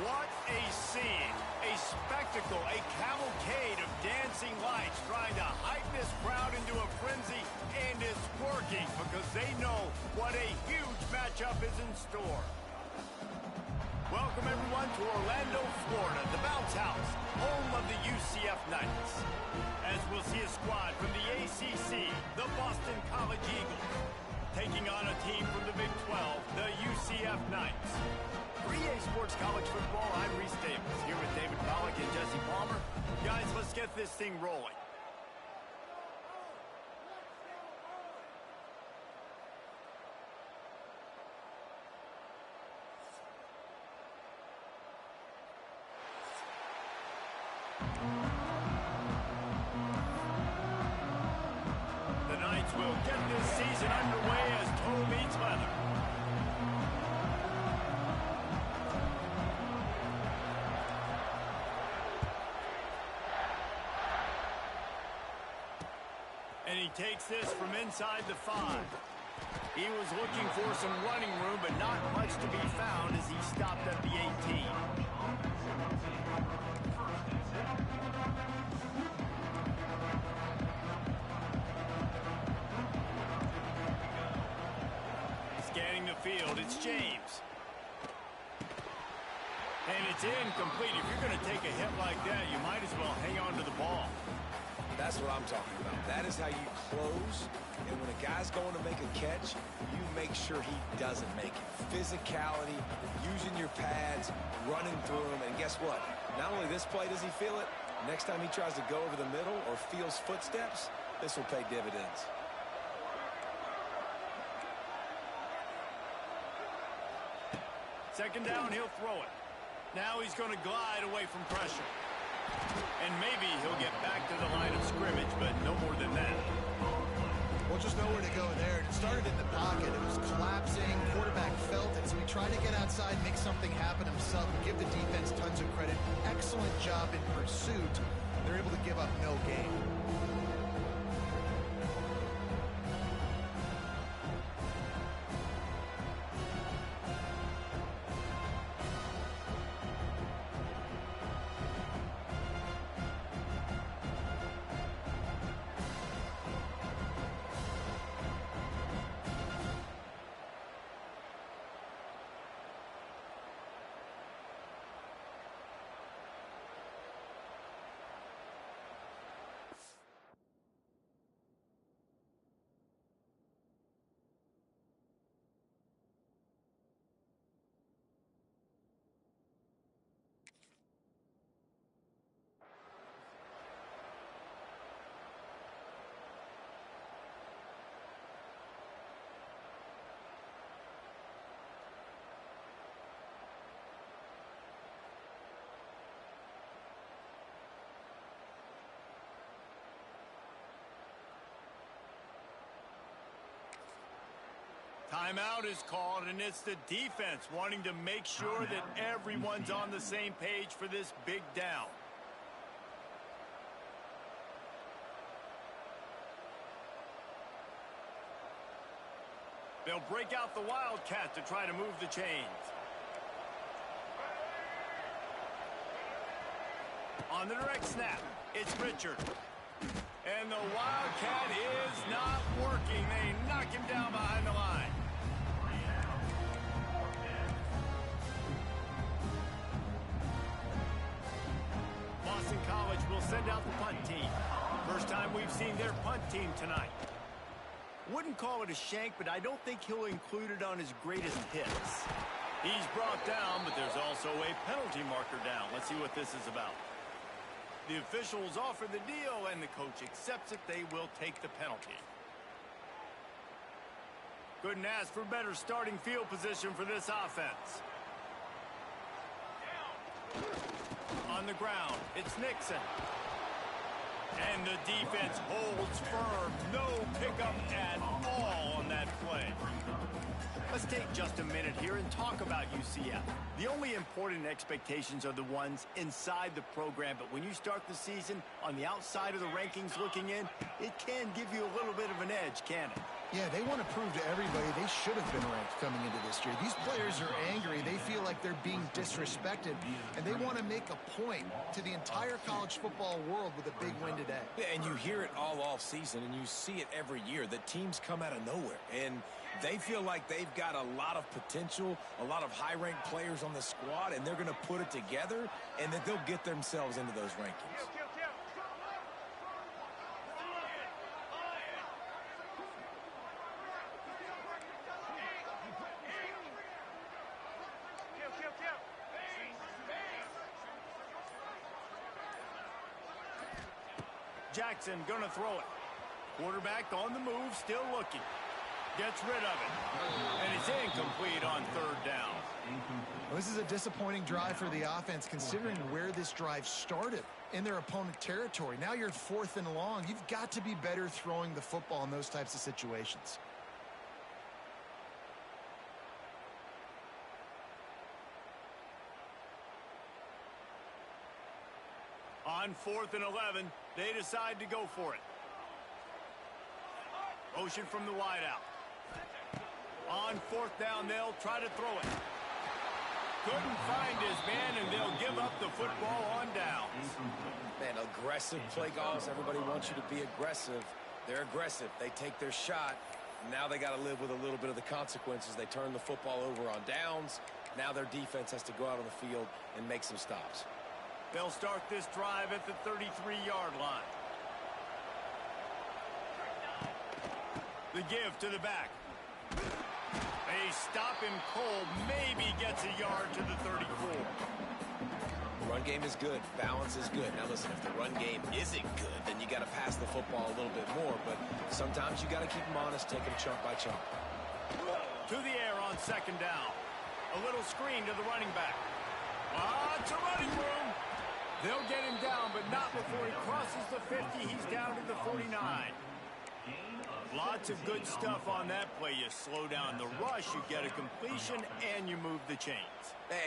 What a scene, a spectacle, a cavalcade of dancing lights trying to hype this crowd into a frenzy, and it's working because they know what a huge matchup is in store. Welcome everyone to Orlando, Florida, the Bounce House, home of the UCF Knights. As we'll see a squad from the ACC, the Boston College Eagles, taking on a team from the Big 12, the UCF Knights. For EA Sports College Football, I'm Reese Davis, here with David Pollack and Jesse Palmer. Guys, let's get this thing rolling. The Knights will get this season underway as toe meets leather. And he takes this from inside the 5. He was looking for some running room, but not much to be found as he stopped at the 18. Scanning the field, it's James. And it's incomplete. If you're going to take a hit like that, you might as well hang on to the ball. That's what I'm talking about. That is how you close. And when a guy's going to make a catch, you make sure he doesn't make it. Physicality, using your pads, running through him. And guess what? Not only this play does he feel it, next time he tries to go over the middle or feels footsteps, this will pay dividends. Second down, he'll throw it. Now he's going to glide away from pressure. And maybe he'll get back to the line of scrimmage, but no more than that. Well, just nowhere to go there. It started in the pocket. It was collapsing. Quarterback felt it, so he tried to get outside, make something happen himself, and give the defense tons of credit. Excellent job in pursuit. They're able to give up no gain. Timeout is called, and it's the defense wanting to make sure that everyone's on the same page for this big down. They'll break out the Wildcat to try to move the chains. On the direct snap, it's Richard. And the Wildcat is not working. They knock him down behind the line. Boston College will send out the punt team. First time we've seen their punt team tonight. Wouldn't call it a shank, but I don't think he'll include it on his greatest hits. He's brought down, but there's also a penalty marker down. Let's see what this is about. The officials offer the deal, and the coach accepts it. They will take the penalty. Couldn't ask for better starting field position for this offense. On the ground, it's Nixon. And the defense holds firm. No pickup at all on that play. Let's take just a minute here and talk about UCF. The only important expectations are the ones inside the program, but when you start the season on the outside of the rankings looking in, it can give you a little bit of an edge, can it? Yeah, they want to prove to everybody they should have been ranked coming into this year. These players are angry. They feel like they're being disrespected, and they want to make a point to the entire college football world with a big win today. Yeah, and you hear it all off season, and you see it every year. The teams come out of nowhere, and they feel like they've got a lot of potential, a lot of high-ranked players on the squad, and they're going to put it together, and that they'll get themselves into those rankings. Jackson gonna throw it. Quarterback on the move, still looking. Gets rid of it. And it's incomplete on third down. Well, this is a disappointing drive for the offense considering where this drive started in their opponent territory. Now you're 4th and long. You've got to be better throwing the football in those types of situations. On 4th and 11, they decide to go for it. Motion from the wideout. On 4th down, they'll try to throw it. Couldn't find his man, and they'll give up the football on downs. Man, aggressive play calls. Everybody wants you to be aggressive. They're aggressive. They take their shot. Now they got to live with a little bit of the consequences. They turn the football over on downs. Now their defense has to go out on the field and make some stops. They'll start this drive at the 33-yard line. The give to the back. They stop him cold. Maybe gets a yard to the 34. The run game is good. Balance is good. Now listen, if the run game isn't good, then you got to pass the football a little bit more. But sometimes you got to keep them honest, take them chunk by chunk. To the air on 2nd down. A little screen to the running back. Lots of running room. They'll get him down, but not before he crosses the 50. He's down to the 49. Lots of good stuff on that play. You slow down the rush, you get a completion, and you move the chains.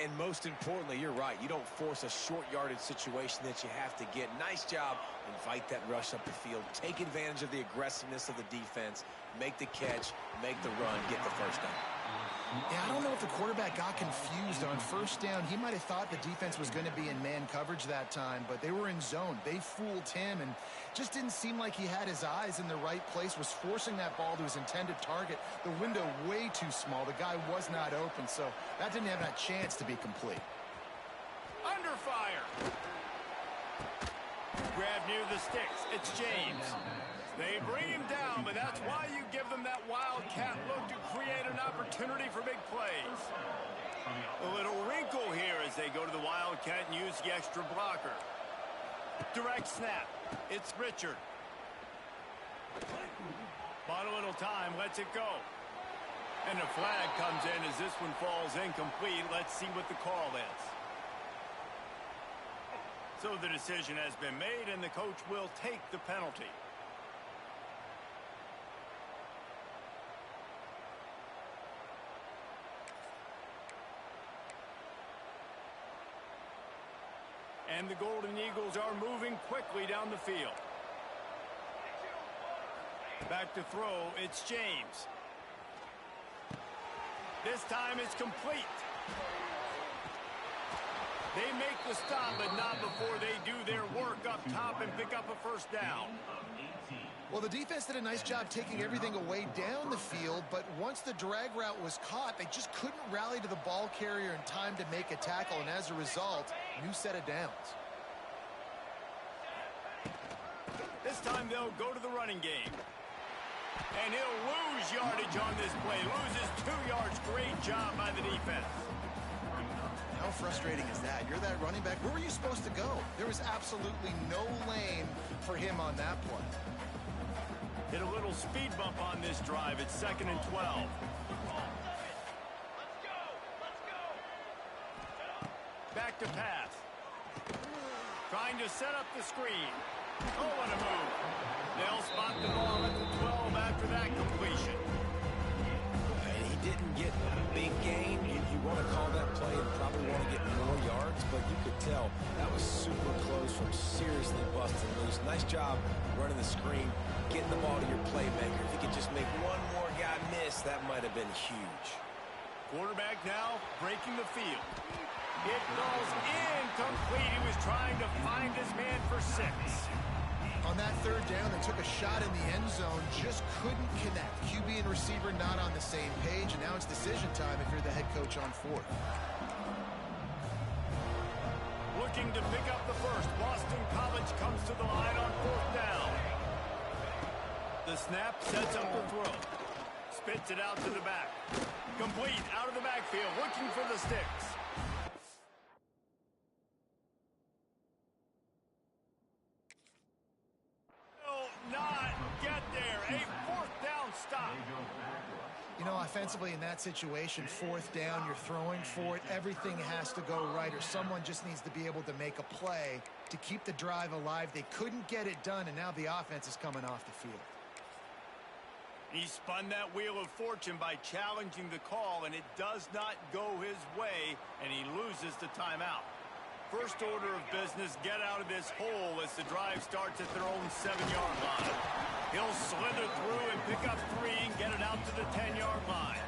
And most importantly, you're right. You don't force a short yardage situation that you have to get. Nice job. Invite that rush up the field. Take advantage of the aggressiveness of the defense. Make the catch, make the run, get the first down. Yeah, I don't know if the quarterback got confused on 1st down. He might have thought the defense was going to be in man coverage that time, but they were in zone. They fooled him and just didn't seem like he had his eyes in the right place, was forcing that ball to his intended target. The window way too small. The guy was not open, so that didn't have that chance to be complete. Under fire. Grab near the sticks. It's James. They bring him down, but that's why you give them that wildcat look to create an opportunity for big plays. A little wrinkle here as they go to the wildcat and use the extra blocker. Direct snap. It's Richard. Bought a little time, lets it go. And a flag comes in as this one falls incomplete. Let's see what the call is. So the decision has been made, and the coach will take the penalty. And the Golden Eagles are moving quickly down the field. Back to throw, it's James. This time it's complete. They make the stop, but not before they do their work up top and pick up a 1st down. Well, the defense did a nice job taking everything away down the field, but once the drag route was caught, they just couldn't rally to the ball carrier in time to make a tackle, and as a result, new set of downs. This time they'll go to the running game. And he'll lose yardage on this play. Loses 2 yards. Great job by the defense. How frustrating is that? You're that running back. Where were you supposed to go? There was absolutely no lane for him on that play. Hit a little speed bump on this drive. It's 2nd and 12. Back to pass. Trying to set up the screen. Oh, what a move. They'll spot the ball at the 12 after that completion. And he didn't get a big gain. You want to call that play and probably want to get more yards, but you could tell that was super close from seriously busting loose. Nice job running the screen. getting the ball to your playmaker. If you could just make one more guy miss, that might have been huge. Quarterback now breaking the field. It goes incomplete. He was trying to find his man for 6. On that third down, they took a shot in the end zone, just couldn't connect. QB and receiver not on the same page, and now it's decision time if you're the head coach on 4th. Looking to pick up the first. Boston College comes to the line on 4th down. The snap sets up the throw. Spits it out to the back. Complete out of the backfield, looking for the sticks. Not get there. A 4th down stop. You know, offensively in that situation, 4th down, you're throwing for it. Everything has to go right, or someone just needs to be able to make a play to keep the drive alive. They couldn't get it done, and now the offense is coming off the field. He spun that wheel of fortune by challenging the call, and it does not go his way, and he loses the timeout. First order of business, get out of this hole as the drive starts at their own 7-yard line. He'll slither through and pick up 3 and get it out to the 10-yard line.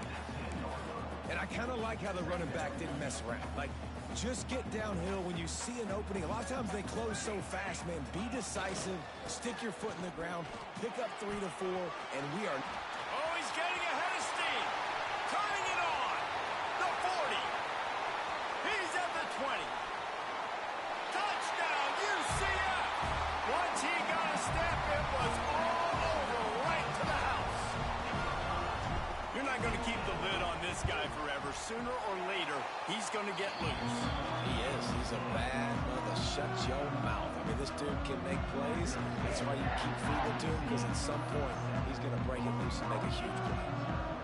And I kind of like how the running back didn't mess around. Like, just get downhill when you see an opening. A lot of times they close so fast, man. Be decisive, stick your foot in the ground, pick up 3 to 4, and we are... Oh, he's getting ahead of steam. Turning it on. The 40. He's at the 20. Touchdown, UCF! Once he got a step, it was all over, right to the house. You're not going to keep the lid on this guy forever. Sooner or later, he's going to get loose. He is. He's a bad mother. Shut your mouth. I mean, this dude can make plays. That's why you keep feeding it to him, because at some point, he's going to break it loose and make a huge play.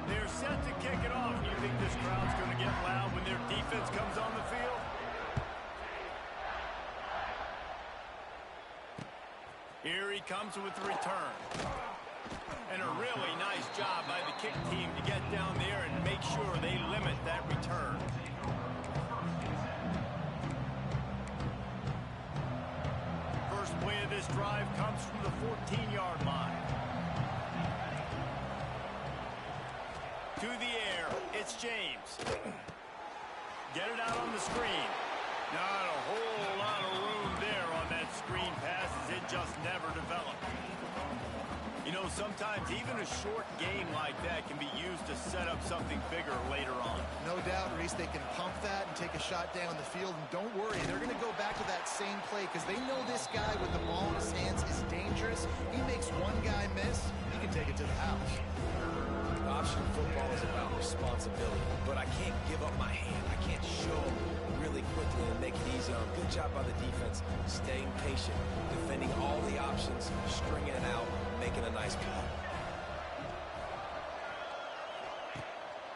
They're set to kick it off. You think this crowd's going to get loud when their defense comes on the field? Here he comes with the return. And a really nice job by the kick team to get down there and make sure they limit that return. First play of this drive comes from the 14-yard line. To the air, it's James. Get it out on the screen. Not a whole lot of room there on that screen pass as it just never developed. You know, sometimes even a short game like that can be used to set up something bigger later on. No doubt, Reese, they can pump that and take a shot down the field. And don't worry, they're going to go back to that same play because they know this guy with the ball in his hands is dangerous. He makes one guy miss, he can take it to the house. Option football is about responsibility, but I can't give up my hand. I can't show really quickly and make it easy on him. Good job by the defense, staying patient, defending all the options, stringing it out, making a nice play.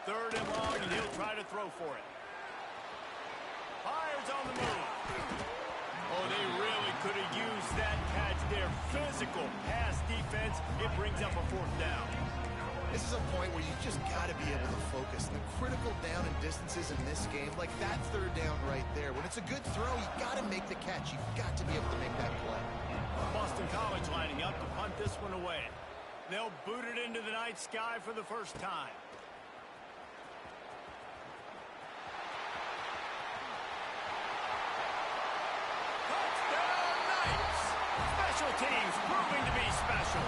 Third and long, and he'll try to throw for it. Fires on the move. Oh, they really could have used that catch there. Physical pass defense. It brings up a 4th down. This is a point where you just got to be able to focus. And the critical down and distances in this game, like that 3rd down right there. When it's a good throw, you got to make the catch. You've got to be able to make that play. Boston College lining up to punt this one away. They'll boot it into the night sky for the first time. Touchdown, Knights! Special teams proving to be special.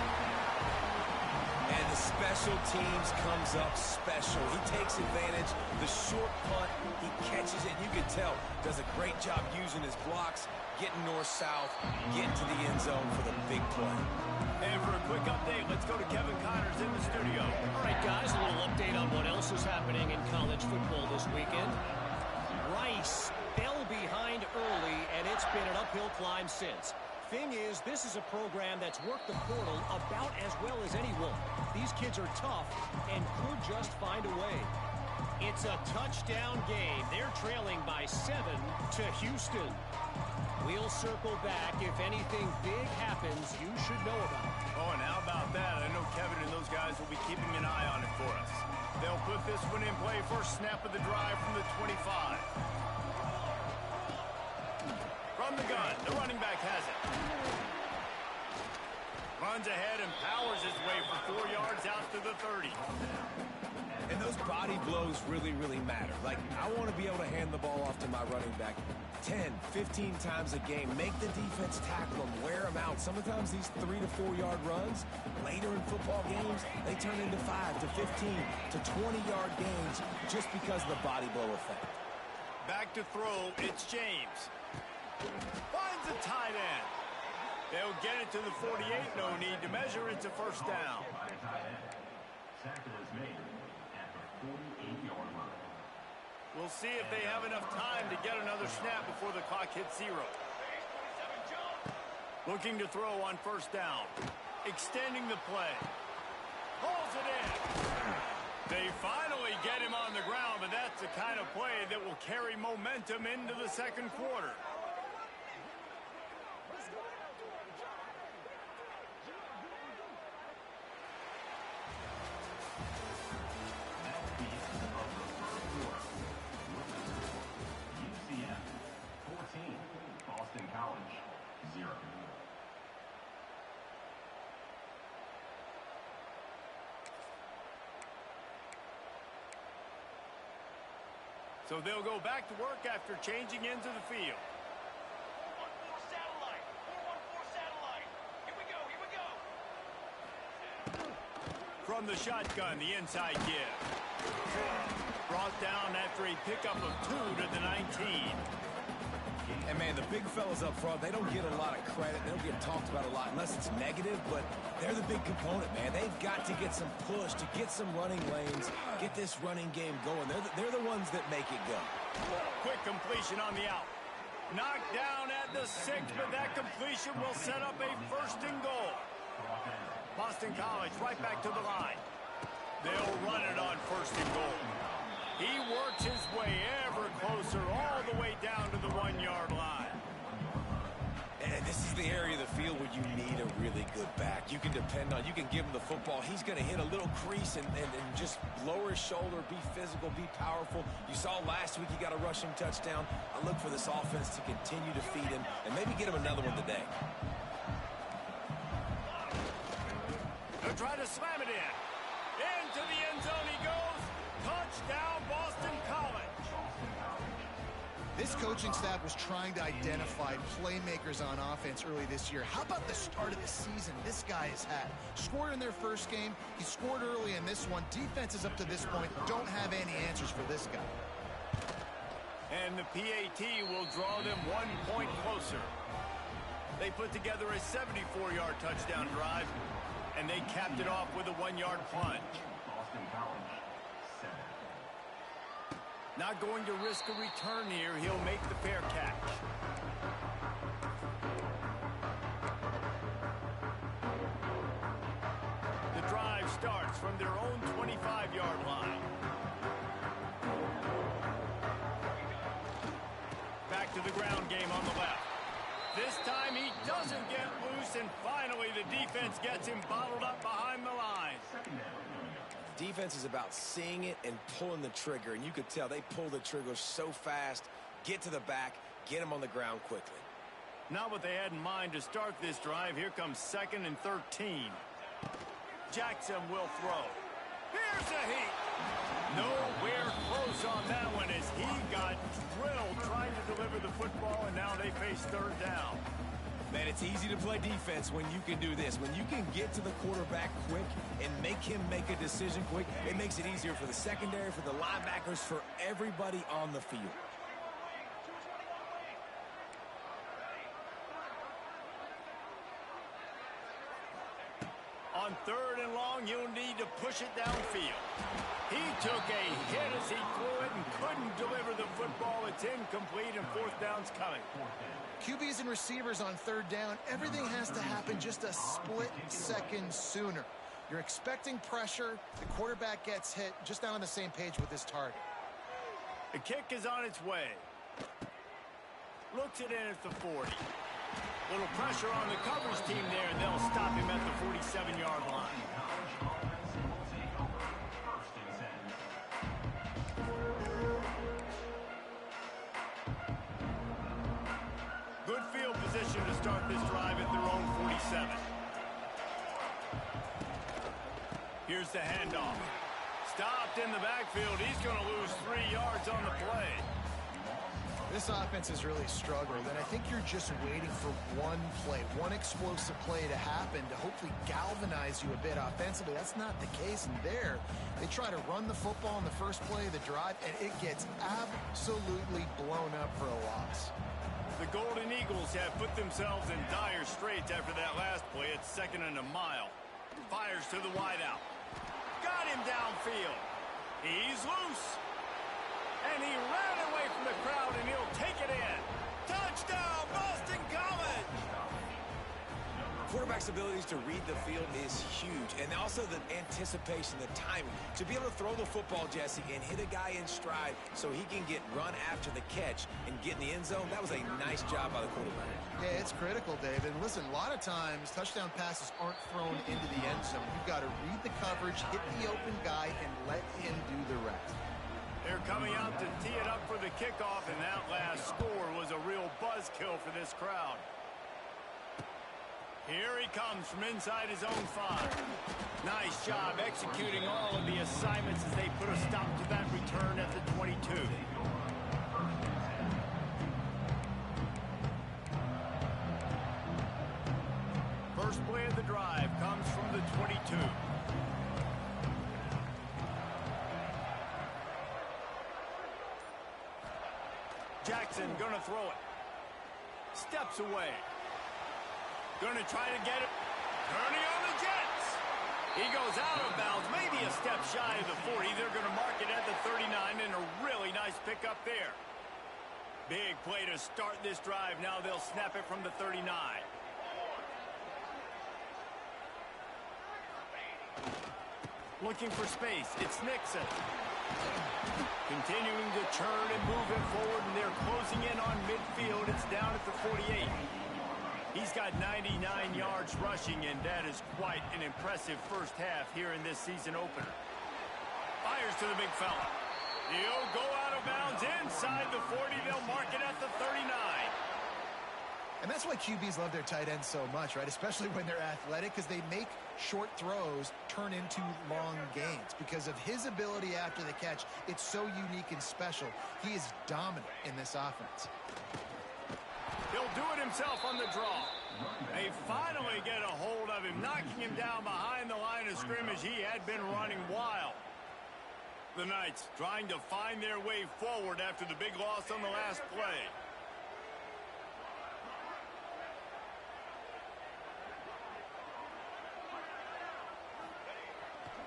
And the special teams comes up special. He takes advantage. The short punt, he catches it. You can tell, does a great job using his blocks, getting north-south, getting to the end zone for the big play. And for a quick update, let's go to Kevin Connors in the studio. All right, guys, a little update on what else is happening in college football this weekend. Rice fell behind early, and it's been an uphill climb since. Thing is, this is a program that's worked the portal about as well as anyone. These kids are tough and could just find a way. It's a touchdown game. They're trailing by 7 to Houston. We'll circle back. If anything big happens, you should know about it. Oh, and how about that? I know Kevin and those guys will be keeping an eye on it for us. They'll put this one in play. First snap of the drive from the 25. From the gun, the running back has it. Runs ahead and powers his way for 4 yards out to the 30. And those body blows really, really matter. Like, I want to be able to hand the ball off to my running back 10, 15 times a game. Make the defense tackle them, wear them out. Sometimes these 3 to 4 yard runs, later in football games, they turn into 5 to 15 to 20-yard gains just because of the body blow effect. Back to throw, it's James. Finds a tight end. They'll get it to the 48, no need to measure, it's a first down. We'll see if they have enough time to get another snap before the clock hits 0. Looking to throw on first down. Extending the play. Pulls it in. They finally get him on the ground, but that's the kind of play that will carry momentum into the second quarter. UCF 14, Boston College 0. So they'll go back to work after changing into the field. 4-1-4 satellite. 4-1-4 satellite. Here we go. From the shotgun, the inside give. Brought down after a pickup of 2 to the 19. And, man, the big fellas up front, they don't get a lot of credit. They don't get talked about a lot unless it's negative, but they're the big component, man. They've got to get some push, to get some running lanes, get this running game going. They're the ones that make it go. Quick completion on the out. Knocked down at the 6, but that completion will set up a first and goal. Boston College right back to the line. They'll run it on first and goal. He works his way ever closer all the way down to the 1-yard line. And this is the area of the field where you need a really good back. You can depend on, you can give him the football. He's going to hit a little crease and just lower his shoulder, be physical, be powerful. You saw last week he got a rushing touchdown. I look for this offense to continue to feed him and maybe get him another one today. They'll try to slam it in. Into the end zone he goes. Touchdown, Boston College. This coaching staff was trying to identify playmakers on offense early this year. How about the start of the season this guy has had? Scored in their first game. He scored early in this one. Defenses up to this point don't have any answers for this guy. And the PAT will draw them 1 point closer. They put together a 74-yard touchdown drive, and they capped it off with a 1-yard plunge. Boston College 7. Not going to risk a return here. He'll make the fair catch. The drive starts from their own 25-yard line. Back to the ground game on the left. This time he doesn't get loose, and finally the defense gets him bottled up behind the line. Defense is about seeing it and pulling the trigger, and you could tell they pull the trigger so fast, get to the back, get him on the ground quickly. Not what they had in mind to start this drive. Here comes 2nd and 13. Jackson will throw. Here's a heat. Nowhere close on that one as he got drilled trying to deliver the football, and now they face 3rd down. Man, it's easy to play defense when you can do this. When you can get to the quarterback quick and make him make a decision quick, it makes it easier for the secondary, for the linebackers, for everybody on the field. On 3rd and long, you'll need to push it downfield. He took a hit as he threw it and couldn't deliver the football. It's incomplete, and 4th down's coming. QBs and receivers on 3rd down, everything has to happen just a split second sooner. You're expecting pressure. The quarterback gets hit, just not on the same page with his target. The kick is on its way. Looks it in at the 40. Little pressure on the coverage team there, and they'll stop him at the 47-yard line. Good field position to start this drive at their own 47. Here's the handoff. Stopped in the backfield. He's going to lose 3 yards on the play. This offense has really struggled, and I think you're just waiting for one play, one explosive play to happen to hopefully galvanize you a bit offensively. That's not the case, and there they try to run the football in the first play of the drive, and it gets absolutely blown up for a loss. The Golden Eagles have put themselves in dire straits after that last play. It's 2nd and a mile. Fires to the wideout. Got him downfield. He's loose. And he ran away from the crowd, and he'll take it in. Touchdown, Boston College! Quarterback's abilities to read the field is huge, and also the anticipation, the timing. To be able to throw the football, Jesse, and hit a guy in stride so he can get run after the catch and get in the end zone, that was a nice job by the quarterback. Yeah, it's critical, Dave. And listen, a lot of times touchdown passes aren't thrown into the end zone. You've got to read the coverage, hit the open guy, and let him do the rest. They're coming out to tee it up for the kickoff, and that last score was a real buzzkill for this crowd. Here he comes from inside his own 5. Nice job executing all of the assignments as they put a stop to that return at the 22. First play of the drive comes from the 22. Jackson gonna throw it. Steps away. Gonna try to get it. Turning on the Jets. He goes out of bounds, maybe a step shy of the 40. They're gonna mark it at the 39, and a really nice pickup there. Big play to start this drive. Now they'll snap it from the 39. Looking for space. It's Nixon. Continuing to churn and move it forward, and they're closing in on midfield. It's down at the 48. He's got 99 yards rushing, and that is quite an impressive first half here in this season opener. Fires to the big fella. He'll go out of bounds inside the 40. They'll mark it at the 39. And that's why QBs love their tight ends so much, right? Especially when they're athletic, because they make short throws turn into long gains. Because of his ability after the catch, it's so unique and special. He is dominant in this offense. He'll do it himself on the draw. They finally get a hold of him, knocking him down behind the line of scrimmage. He had been running wild. The Knights trying to find their way forward after the big loss on the last play.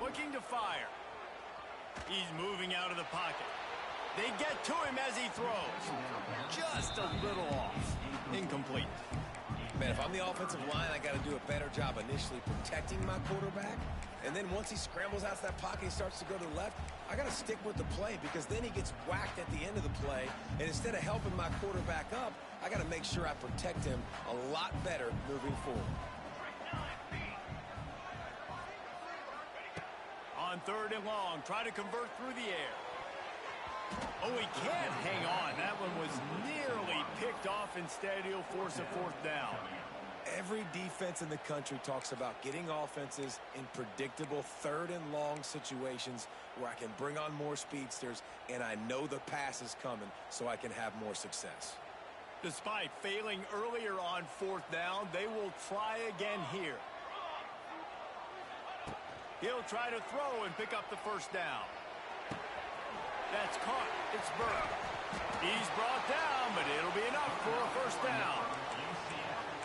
Looking to fire. He's moving out of the pocket. They get to him as he throws. Just a little off. Incomplete. Man, if I'm the offensive line, I got to do a better job initially protecting my quarterback. And then once he scrambles out of that pocket, he starts to go to the left, I got to stick with the play, because then he gets whacked at the end of the play. And instead of helping my quarterback up, I got to make sure I protect him a lot better moving forward. On 3rd and long, try to convert through the air. Oh, he can't hang on. That one was nearly picked off. Instead, he'll force a 4th down. Every defense in the country talks about getting offenses in predictable 3rd and long situations where I can bring on more speedsters, and I know the pass is coming, so I can have more success. Despite failing earlier on 4th down, they will try again here. He'll try to throw and pick up the 1st down. That's caught. It's Burke. He's brought down, but it'll be enough for a 1st down.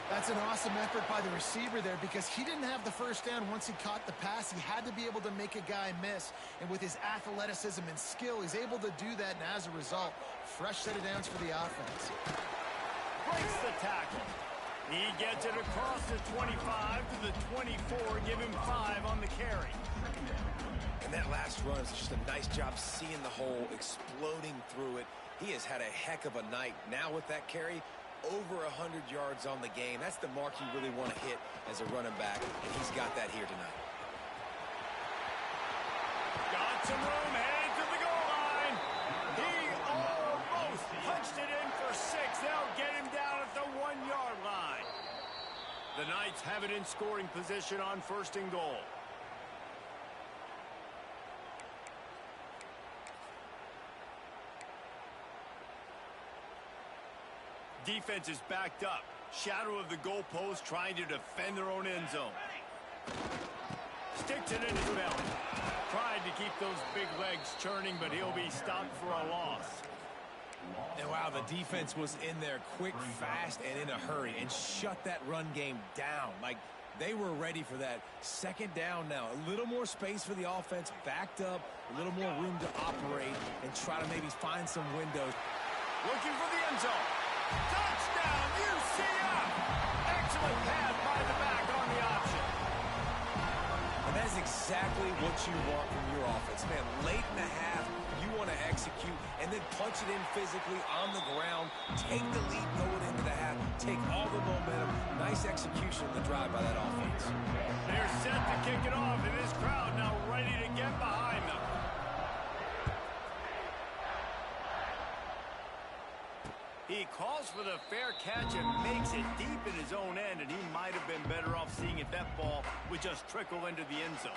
That's an awesome effort by the receiver there, because he didn't have the 1st down once he caught the pass. He had to be able to make a guy miss. And with his athleticism and skill, he's able to do that. And as a result, fresh set of downs for the offense. Breaks the tackle. He gets it across the 25 to the 24. Give him 5 on the carry. And that last run is just a nice job seeing the hole, exploding through it. He has had a heck of a night. Now with that carry, over 100 yards on the game. That's the mark you really want to hit as a running back, and he's got that here tonight. Got some room, headed to the goal line. He almost punched it in for 6. They'll get him down at the 1-yard line. The Knights have it in scoring position on 1st and goal. Defense is backed up. Shadow of the goalpost, trying to defend their own end zone. Sticks it in his belly. Tried to keep those big legs churning, but he'll be stopped for a loss. And wow, the defense was in there quick, fast, and in a hurry and shut that run game down. Like, they were ready for that. Second down now. A little more space for the offense, backed up, a little more room to operate and try to maybe find some windows. Looking for the end zone. Touchdown, UCF! Excellent pass by the back on the option. And that's exactly what you want from your offense. Man, late in the half, you want to execute and then punch it in physically on the ground, take the lead going into the half, take all the momentum. Nice execution of the drive by that offense. They're set to kick it off, and this crowd now ready to get behind them. He calls for the fair catch and makes it deep in his own end, and he might have been better off seeing if that ball would just trickle into the end zone.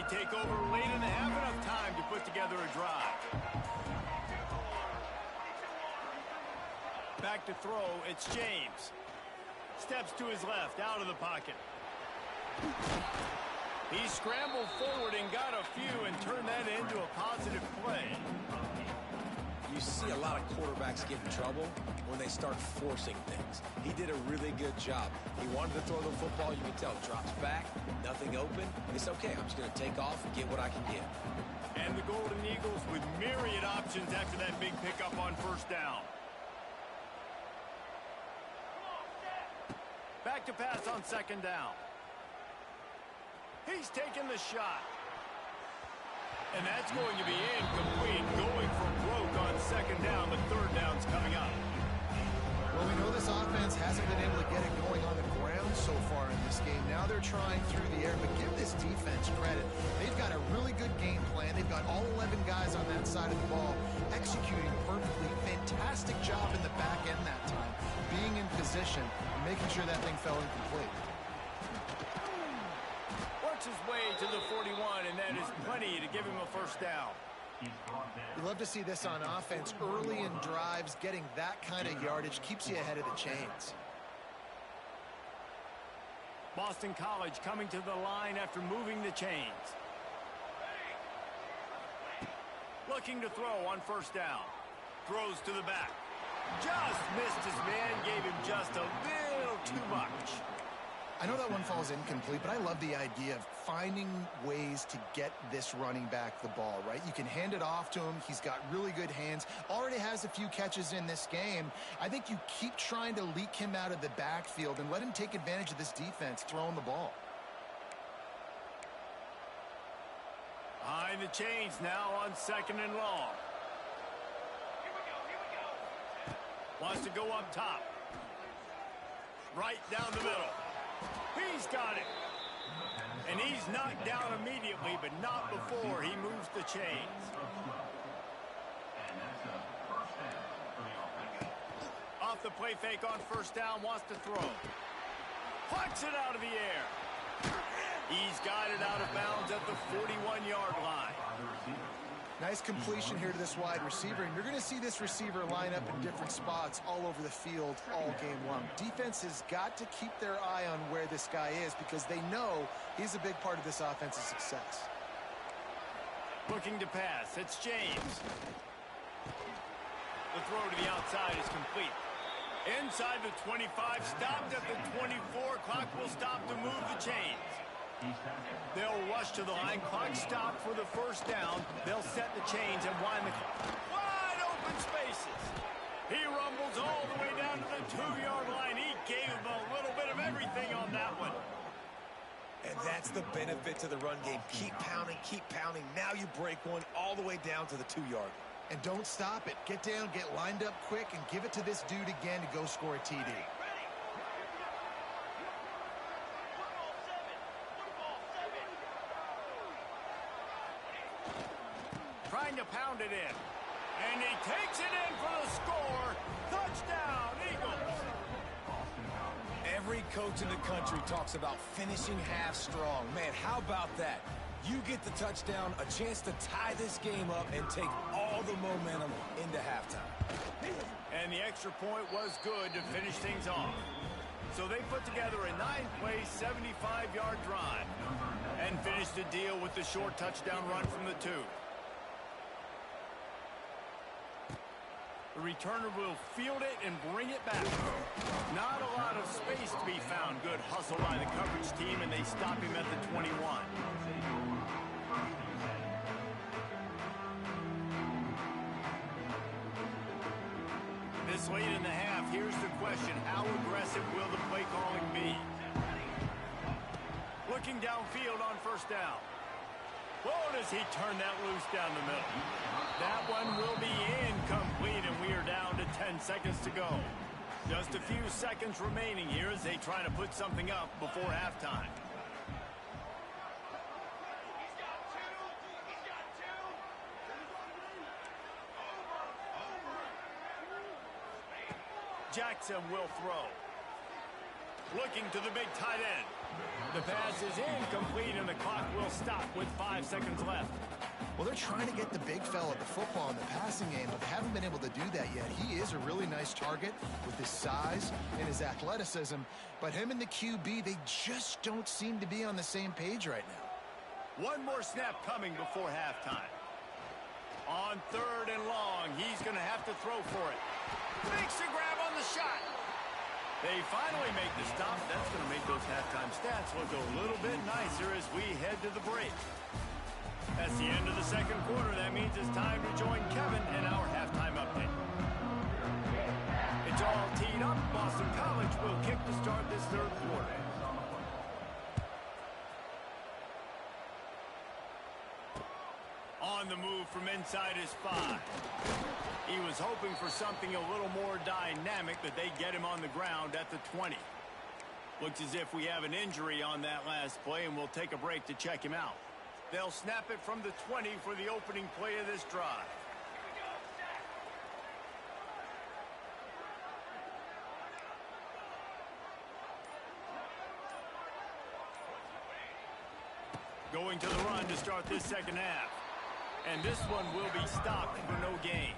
Take over late in the half, enough time to put together a drive. Back to throw, it's James. Steps to his left, out of the pocket. He scrambled forward and got a few and turned that into a positive play. You see a lot of quarterbacks get in trouble when they start forcing things. He did a really good job. He wanted to throw the football. You can tell. Drops back, nothing open. It's okay. I'm just going to take off and get what I can get. And the Golden Eagles with myriad options after that big pickup on first down. Back to pass on second down. He's taking the shot. And that's going to be incomplete, going for broke on second down, but third down's coming up. Well, we know this offense hasn't been able to get it going on the ground so far in this game. Now they're trying through the air, but give this defense credit. They've got a really good game plan. They've got all 11 guys on that side of the ball executing perfectly. Fantastic job in the back end that time, being in position and making sure that thing fell incomplete. His way to the 41, and that is plenty to give him a first down. You love to see this on offense early in drives. Getting that kind of yardage keeps you ahead of the chains. Boston College coming to the line after moving the chains. Looking to throw on first down. Throws to the back. Just missed his man, gave him just a little too much. I know that one falls incomplete, but I love the idea of finding ways to get this running back the ball, right? You can hand it off to him. He's got really good hands. Already has a few catches in this game. I think you keep trying to leak him out of the backfield and let him take advantage of this defense throwing the ball. Behind the chains now on second and long. Here we go. Wants to go up top. Right down the middle. He's got it. And he's knocked down immediately, but not before he moves the chains. Off the play fake on first down, wants to throw. Plucks it out of the air. He's got it out of bounds at the 41-yard line. Nice completion here to this wide receiver, and you're going to see this receiver line up in different spots all over the field all game long. Defense has got to keep their eye on where this guy is because they know he's a big part of this offense's success. Looking to pass, it's James. The throw to the outside is complete. Inside the 25, stopped at the 24. Clock will stop to move the chains. They'll rush to the line. Clock stopped for the first down. They'll set the chains and wind the clock. Wide open spaces. He rumbles all the way down to the 2-yard line. He gave him a little bit of everything on that one. And that's the benefit to the run game. Keep pounding, keep pounding. Now you break one all the way down to the 2-yard. And don't stop it. Get down, get lined up quick, and give it to this dude again to go score a TD. looking to pound it in. And he takes it in for the score. Touchdown, Eagles. Every coach in the country talks about finishing half strong. Man, how about that? You get the touchdown, a chance to tie this game up and take all the momentum into halftime. And the extra point was good to finish things off. So they put together a 9-play, 75-yard drive and finished the deal with the short touchdown run from the 2. The returner will field it and bring it back. Not a lot of space to be found. Good hustle by the coverage team, and they stop him at the 21. This late in the half, here's the question. How aggressive will the play calling be? Looking downfield on first down. Oh, does he turn that loose down the middle? That one will be incomplete, and we are down to 10 seconds to go. Just a few seconds remaining here as they try to put something up before halftime. Jackson will throw. Looking to the big tight end. The pass is incomplete, and the clock will stop with 5 seconds left. Well, they're trying to get the big fella the football in the passing game, but they haven't been able to do that yet. He is a really nice target with his size and his athleticism, but him and the QB, they just don't seem to be on the same page right now. One more snap coming before halftime. On 3rd and long, he's going to have to throw for it. Makes the grab on the shot. They finally make the stop. That's going to make those halftime stats look a little bit nicer as we head to the break. That's the end of the second quarter. That means it's time to join Kevin in our halftime update. It's all teed up. Boston College will kick to start this third quarter. On the move from inside his 5. He was hoping for something a little more dynamic, but they get him on the ground at the 20. Looks as if we have an injury on that last play, and we'll take a break to check him out. They'll snap it from the 20 for the opening play of this drive. Going to the run to start this second half. And this one will be stopped for no gain.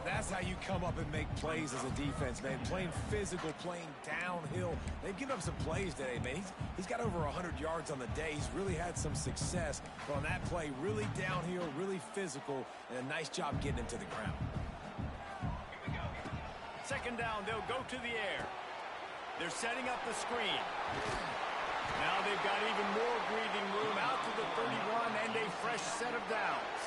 That's how you come up and make plays as a defense, man. Playing physical, playing downhill. They've given up some plays today, man. He's got over 100 yards on the day. He's really had some success. But on that play, really downhill, really physical, and a nice job getting him to the ground. Second down, they'll go to the air. They're setting up the screen. Now they've got even more breathing room out to the 31 and a fresh set of downs.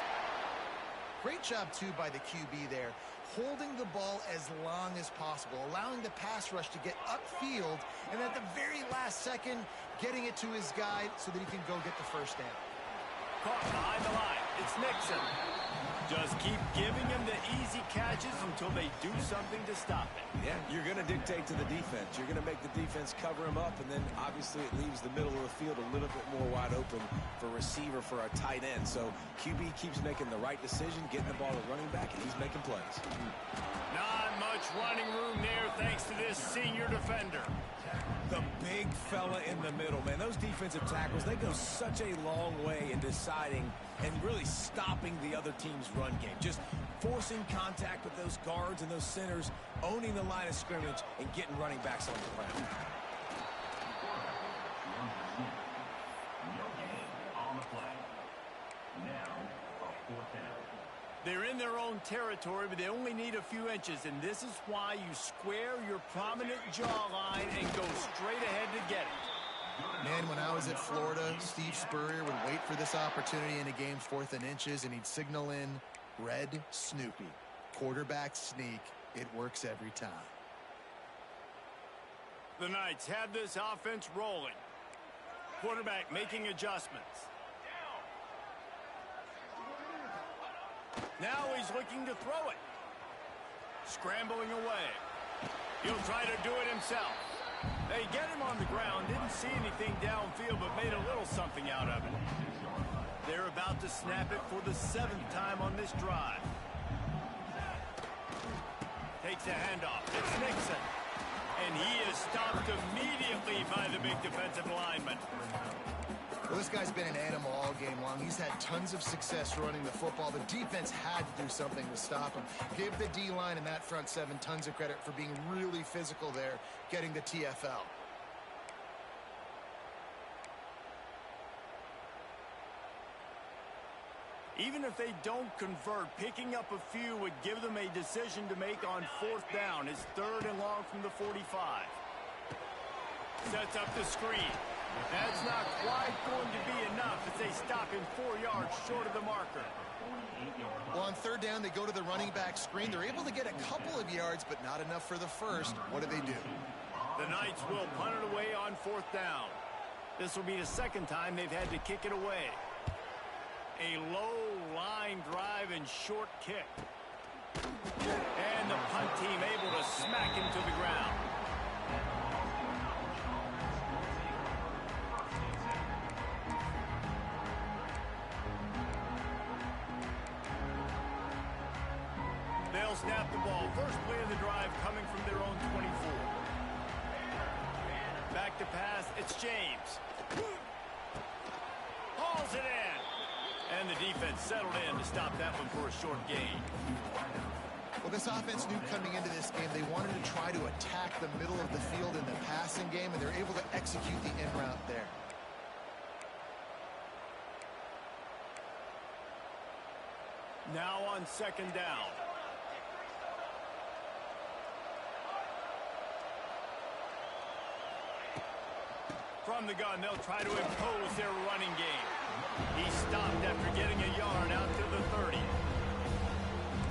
Great job, too, by the QB there, holding the ball as long as possible, allowing the pass rush to get upfield, and at the very last second, getting it to his guy so that he can go get the first down. Caught behind the line. It's Nixon. Just keep giving him the easy catches until they do something to stop it. Yeah, you're going to dictate to the defense. You're going to make the defense cover him up, and then obviously it leaves the middle of the field a little bit more wide open for receiver for our tight end. So QB keeps making the right decision, getting the ball to running back, and he's making plays. Not much running room there thanks to this senior defender. The big fella in the middle, man. Those defensive tackles, they go such a long way in deciding and really stopping the other team's run game. Just forcing contact with those guards and those centers, owning the line of scrimmage, and getting running backs on the ground. On the play. Now, a 4th down. They're in their own territory, but they only need a few inches, and this is why you square your prominent jawline and go straight ahead to get it. Man, when I was at Florida, Steve Spurrier would wait for this opportunity in a game 4th and inches, and he'd signal in Red Snoopy. Quarterback sneak. It works every time. The Knights have this offense rolling. Quarterback making adjustments. Now he's looking to throw it. Scrambling away. He'll try to do it himself. They get him on the ground. Didn't see anything downfield, but made a little something out of it. They're about to snap it for the 7th time on this drive. Takes a handoff. It's Nixon. And he is stopped immediately by the big defensive lineman. Well, this guy's been an animal all game long. He's had tons of success running the football. The defense had to do something to stop him. Give the D-line and that front 7 tons of credit for being really physical there, getting the TFL. Even if they don't convert, picking up a few would give them a decision to make on 4th down. It's 3rd and long from the 45. Sets up the screen. That's not quite going to be enough as they stop him 4 yards short of the marker. Well, on 3rd down, they go to the running back screen. They're able to get a couple of yards, but not enough for the first. What do? The Knights will punt it away on 4th down. This will be the 2nd time they've had to kick it away. A low line drive and short kick. And the punt team able to smack him to the ground. They'll snap the ball. First play of the drive coming from their own 24. Back to pass. It's James. Hauls it in. And the defense settled in to stop that one for a short gain. Well, this offense knew coming into this game they wanted to try to attack the middle of the field in the passing game, and they're able to execute the in route there. Now on 2nd down. From the gun, they'll try to impose their running game. He stopped after getting a yard out to the 30.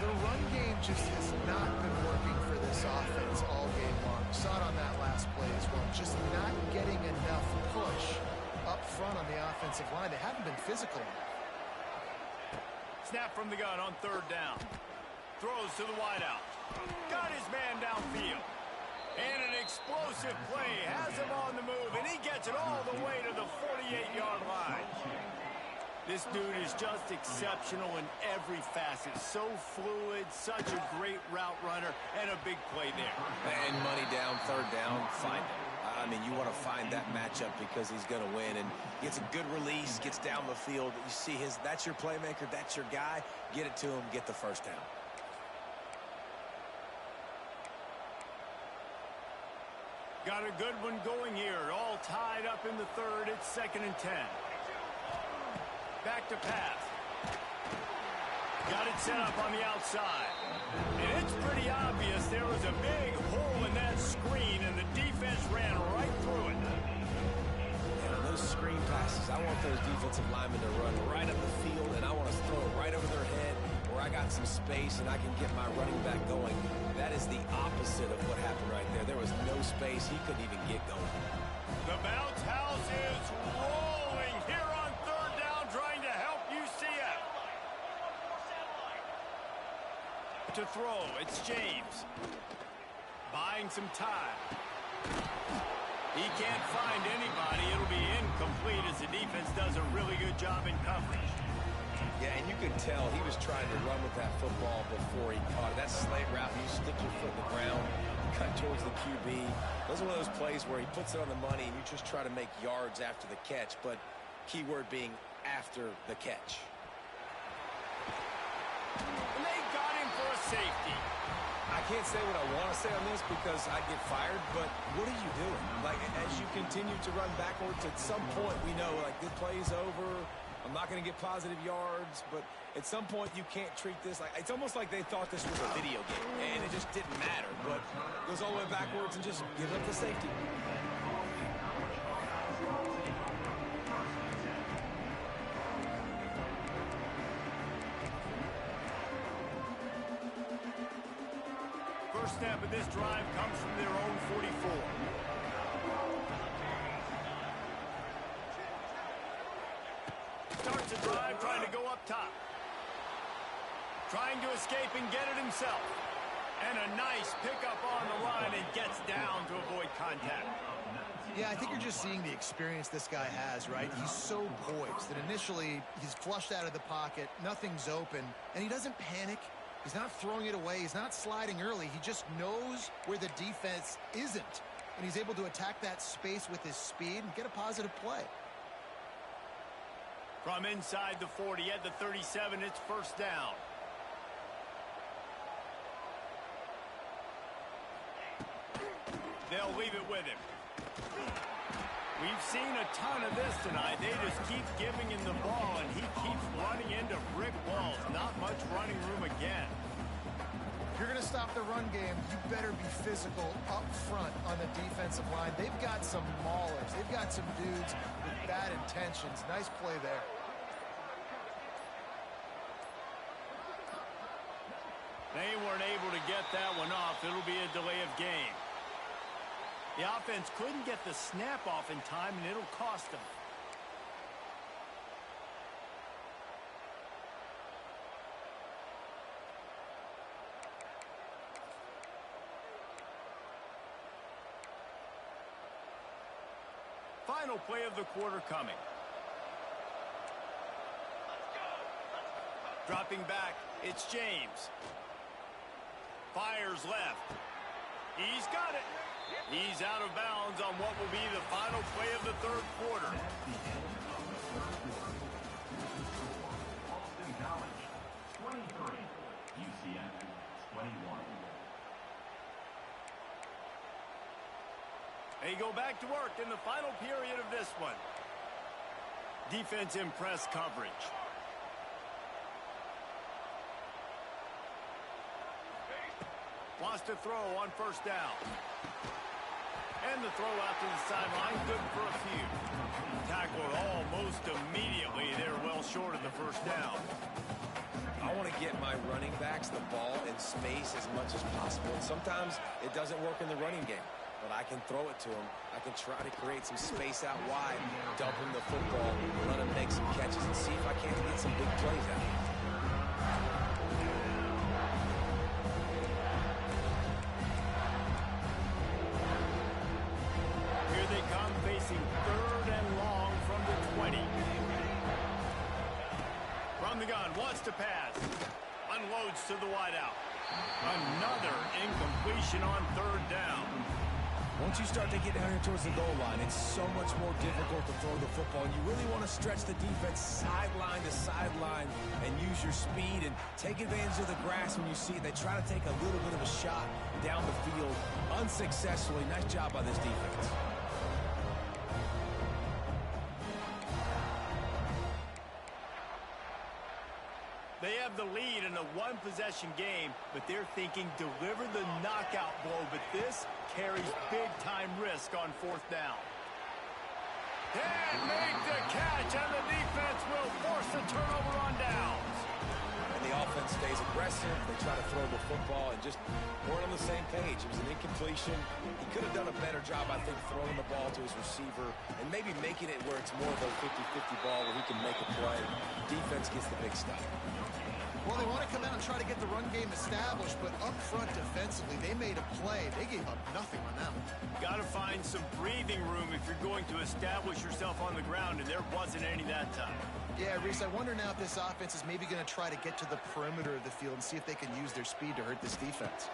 The run game just has not been working for this offense all game long. Saw it on that last play as well. Just not getting enough push up front on the offensive line. They haven't been physical enough. Snap from the gun on 3rd down. Throws to the wideout. Got his man downfield. And an explosive play has him on the move, and he gets it all the way to the 48-yard line. This dude is just exceptional in every facet. So fluid, such a great route runner, and a big play there. And money down, 3rd down, find him. I mean, you want to find that matchup because he's going to win, and gets a good release, gets down the field. You see that's your playmaker, that's your guy. Get it to him, get the 1st down. Got a good one going here. All tied up in the 3rd. It's 2nd and 10. Back to pass. Got it set up on the outside. And it's pretty obvious there was a big hole in that screen, and the defense ran right through it. And on those screen passes, I want those defensive linemen to run right up the field, and I want to throw it right over their head where I got some space and I can get my running back going. That is the opposite of what happened right there. There was no space. He couldn't even get going. The bounce house is rolling here on 3rd down, trying to help UCF. To throw, it's James. Buying some time. He can't find anybody. It'll be incomplete as the defense does a really good job in coverage. Yeah, and you could tell he was trying to run with that football before he caught it. That slant route, you stick your foot in the ground, cut towards the QB. Those are one of those plays where he puts it on the money and you just try to make yards after the catch, but key word being after the catch. And they got him for a safety. I can't say what I want to say on this because I'd get fired, but what are you doing? Like, as you continue to run backwards, at some point we know, like, this play's over. I'm not going to get positive yards, but at some point you can't treat this like, it's almost like they thought this was a video game, and it just didn't matter, but goes all the way backwards and just give up the safety. First snap of this drive comes from their own 44. Starts a drive trying to go up top. Trying to escape and get it himself. And a nice pickup on the line and gets down to avoid contact. Yeah, I think you're just seeing the experience this guy has, right? He's so poised that initially he's flushed out of the pocket, nothing's open, and he doesn't panic. He's not throwing it away. He's not sliding early. He just knows where the defense isn't, and he's able to attack that space with his speed and get a positive play. From inside the 40 at the 37, it's first down. They'll leave it with him. We've seen a ton of this tonight. They just keep giving him the ball, and he keeps running into brick walls. Not much running room again. If you're going to stop the run game, you better be physical up front on the defensive line. They've got some maulers. They've got some dudes with bad intentions. Nice play there. They weren't able to get that one off. It'll be a delay of game. The offense couldn't get the snap off in time, and it'll cost them. Final play of the quarter coming. Dropping back, it's James. Fires left. He's got it. He's out of bounds on what will be the final play of the third quarter. Boston College, 23. UCF, 21. They go back to work in the final period of this one. Defense in press coverage. Wants to throw on first down. And the throw out to the sideline, good for a few. Tackled almost immediately. They're well short of the first down. I want to get my running backs the ball in space as much as possible. And sometimes it doesn't work in the running game, but I can throw it to them. I can try to create some space out wide, dump him the football, let him make some catches, and see if I can't get some big plays out of it. Third and long from the 20. From the gun, wants to pass. Unloads to the wideout. Another incompletion on third down. Once you start to get down here towards the goal line, it's so much more difficult to throw the football. And you really want to stretch the defense sideline to sideline and use your speed and take advantage of the grass when you see it. They try to take a little bit of a shot down the field unsuccessfully. Nice job by this defense. They have the lead in a one-possession game, but they're thinking deliver the knockout blow, but this carries big-time risk on fourth down. And make the catch, and the defense will force a turnover on downs. And the offense stays aggressive. They try to throw the football and just weren't on the same page. It was an incompletion. He could have done a better job, I think, throwing the ball to his receiver and maybe making it where it's more of a 50-50 ball where he can make a play. Defense gets the big stuff. Well, they want to come out and try to get the run game established, but up front defensively, they made a play. They gave up nothing on that one. Got to find some breathing room if you're going to establish yourself on the ground, and there wasn't any that time. Yeah, Reese, I wonder now if this offense is maybe going to try to get to the perimeter of the field and see if they can use their speed to hurt this defense.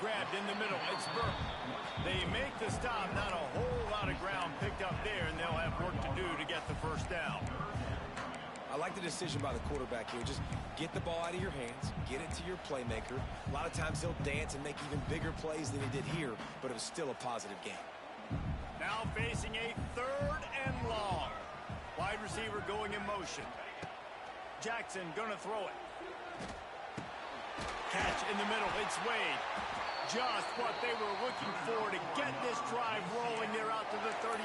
Grabbed in the middle. It's Burke. They make the stop. Not a whole lot of ground picked up there, and they'll have work to do to get the first down. I like the decision by the quarterback here. Just get the ball out of your hands, get it to your playmaker. A lot of times he'll dance and make even bigger plays than he did here, but it was still a positive game. Now facing a third and long. Wide receiver going in motion. Jackson gonna throw it. Catch in the middle. It's Wade. Just what they were looking for to get this drive rolling. They're out to the 35.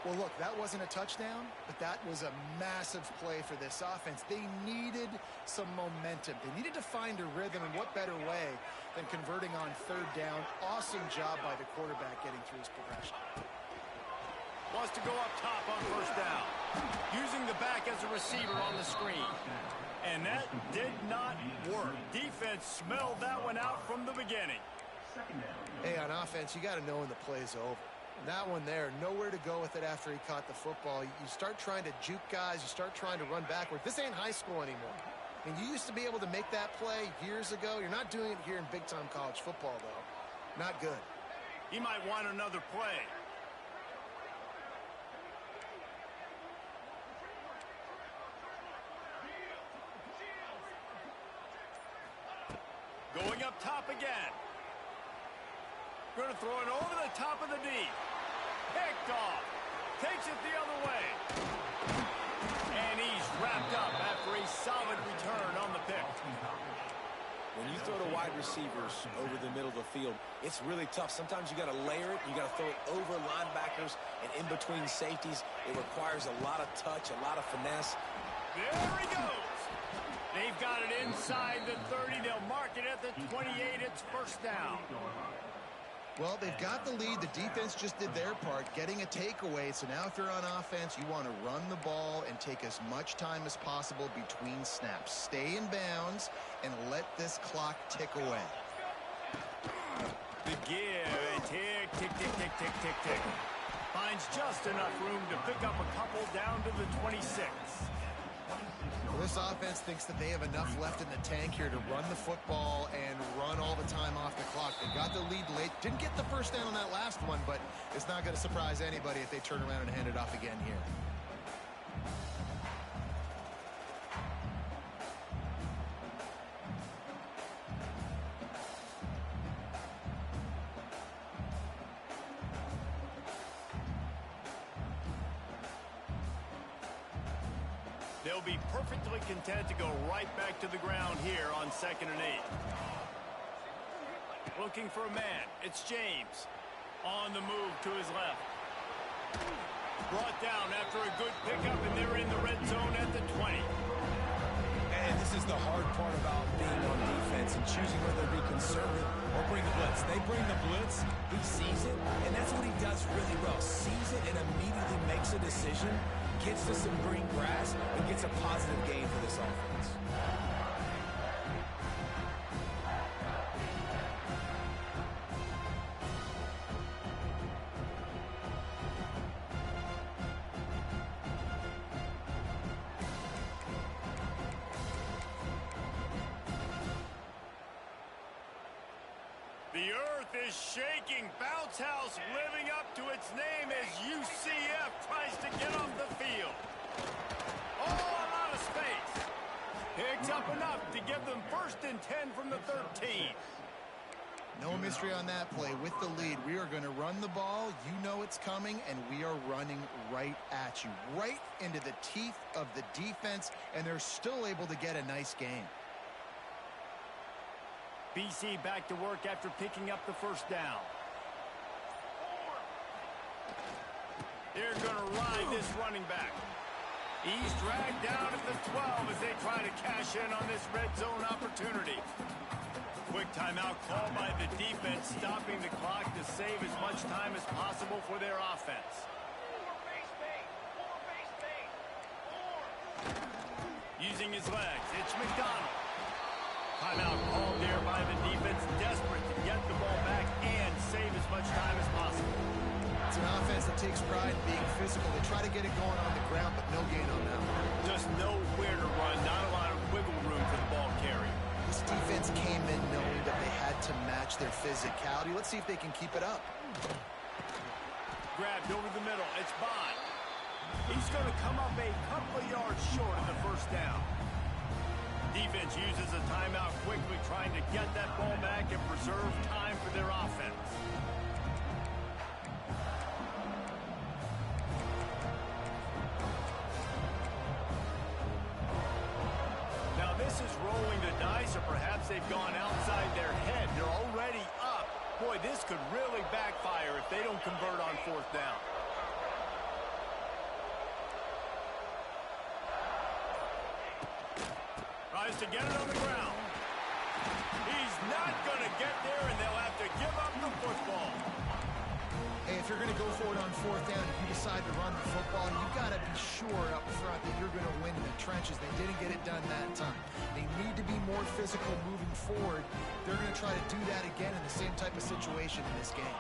Well, look, that wasn't a touchdown, but that was a massive play for this offense. They needed some momentum. They needed to find a rhythm, and what better way than converting on third down. Awesome job by the quarterback getting through his progression. Wants to go up top on first down. Using the back as a receiver on the screen. And that did not work. Defense smelled that one out from the beginning. Second down. Hey, on offense, you got to know when the play's over. And that one there, nowhere to go with it after he caught the football. You start trying to juke guys. You start trying to run backward. This ain't high school anymore. I mean, you used to be able to make that play years ago. You're not doing it here in big-time college football, though. Not good. He might want another play. Going up top again. Going to throw it over the top of the knee. Picked off. Takes it the other way. And he's wrapped up after a solid return on the pick. When you throw to wide receivers over the middle of the field, it's really tough. Sometimes you got to layer it. You got to throw it over linebackers and in between safeties. It requires a lot of touch, a lot of finesse. There he goes. They've got it inside the 30. They'll mark it at the 28. It's first down. Well, they've got the lead. The defense just did their part, getting a takeaway. So now if you're on offense, you want to run the ball and take as much time as possible between snaps. Stay in bounds and let this clock tick away. The give. Tick, tick, tick, tick, tick, tick, tick. Finds just enough room to pick up a couple down to the 26. Well, this offense thinks that they have enough left in the tank here to run the football and run all the time off the clock. They got the lead late. Didn't get the first down on that last one, but it's not going to surprise anybody if they turn around and hand it off again here. They'll be perfectly content to go right back to the ground here on 2nd and 8. Looking for a man. It's James. On the move to his left. Brought down after a good pickup, and they're in the red zone at the 20. And this is the hard part about being on defense and choosing whether to be conservative or bring the blitz. They bring the blitz, he sees it, and that's what he does really well. Sees it and immediately makes a decision, gets to some green grass, and gets a positive gain for this offense. The earth is shaking. Bounce House living up to its name as UCF tries to get off the field. Oh, a lot of space. Picks up enough to give them 1st and 10 from the 13. No mystery on that play. With the lead, we are going to run the ball. You know it's coming, and we are running right at you. Right into the teeth of the defense, and they're still able to get a nice game. BC back to work after picking up the 1st down. They're going to ride this running back. He's dragged down at the 12 as they try to cash in on this red zone opportunity. Quick timeout called by the defense, stopping the clock to save as much time as possible for their offense. Using his legs, it's McDonald. Timeout called there by the defense, desperate to get the ball back and save as much time as possible. It's an offense that takes pride in being physical. They try to get it going on the ground, but no gain on that one. Just nowhere to run, not a lot of wiggle room for the ball carrier. This defense came in knowing that they had to match their physicality. Let's see if they can keep it up. Grabbed over the middle. It's Bond. He's going to come up a couple of yards short of the 1st down. Defense uses a timeout quickly, trying to get that ball back and preserve time for their offense. Now this is rolling the dice, or perhaps they've gone outside their head. They're already up. Boy, this could really backfire if they don't convert on 4th down. Tries to get it on the ground. He's not going to get there, and they'll have to give up the football. Hey, if you're going to go for it on fourth down, if you decide to run the football, you've got to be sure up front that you're going to win in the trenches. They didn't get it done that time. They need to be more physical moving forward. They're going to try to do that again in the same type of situation in this game.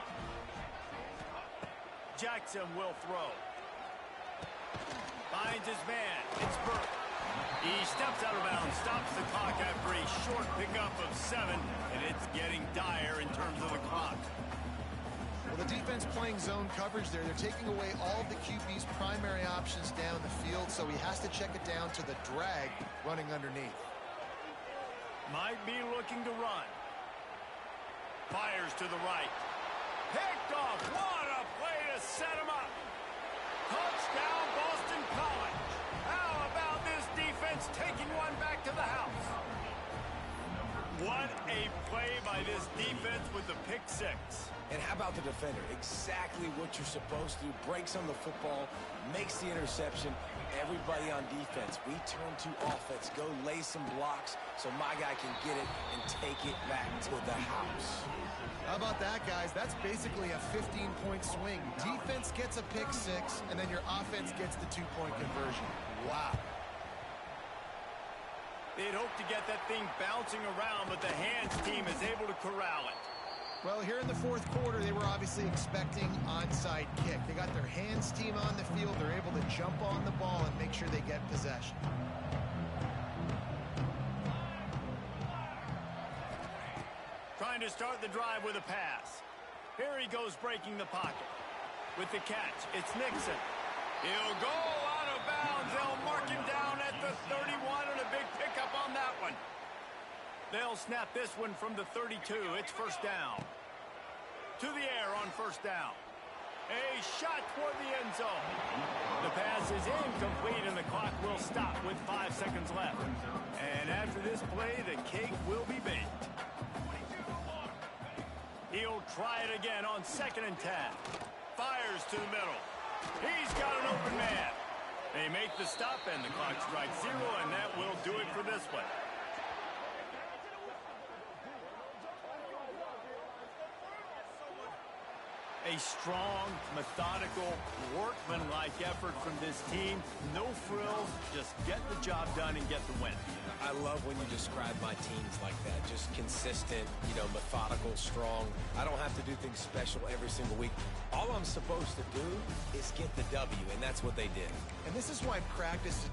Jackson will throw. Finds his man. It's Burke. He steps out of bounds, stops the clock after a short pickup of 7, and it's getting dire in terms of the clock. Well, the defense playing zone coverage there. They're taking away all of the QB's primary options down the field, so he has to check it down to the drag running underneath. Might be looking to run. Fires to the right. Picked off. What a play to set him up. Touchdown, Boston College. How about this defense taking one back to the house? What a play by this defense with the pick 6. And how about the defender? Exactly what you're supposed to do. Breaks on the football, makes the interception. Everybody on defense, we turn to offense. Go lay some blocks so my guy can get it and take it back to the house. How about that, guys? That's basically a 15-point swing. Defense gets a pick 6, and then your offense gets the 2-point conversion. Wow. They'd hoped to get that thing bouncing around, but the hands team is able to corral it. Well, here in the fourth quarter, they were obviously expecting onside kick. They got their hands team on the field. They're able to jump on the ball and make sure they get possession. Trying to start the drive with a pass. Here he goes breaking the pocket. With the catch, it's Nixon. He'll go out of bounds. They'll mark him down at the 31 and a big pickup on that one. They'll snap this one from the 32. It's first down. To the air on first down. A shot toward the end zone. The pass is incomplete and the clock will stop with 5 seconds left. And after this play, the cake will be baked. He'll try it again on 2nd and 10. Fires to the middle. He's got an open man. They make the stop and the clock strikes 0, and that will do it for this one. A strong, methodical, workmanlike effort from this team. No frills, just get the job done and get the win. I love when you describe my teams like that. Just consistent, methodical, strong. I don't have to do things special every single week. All I'm supposed to do is get the W, and that's what they did. And this is why practice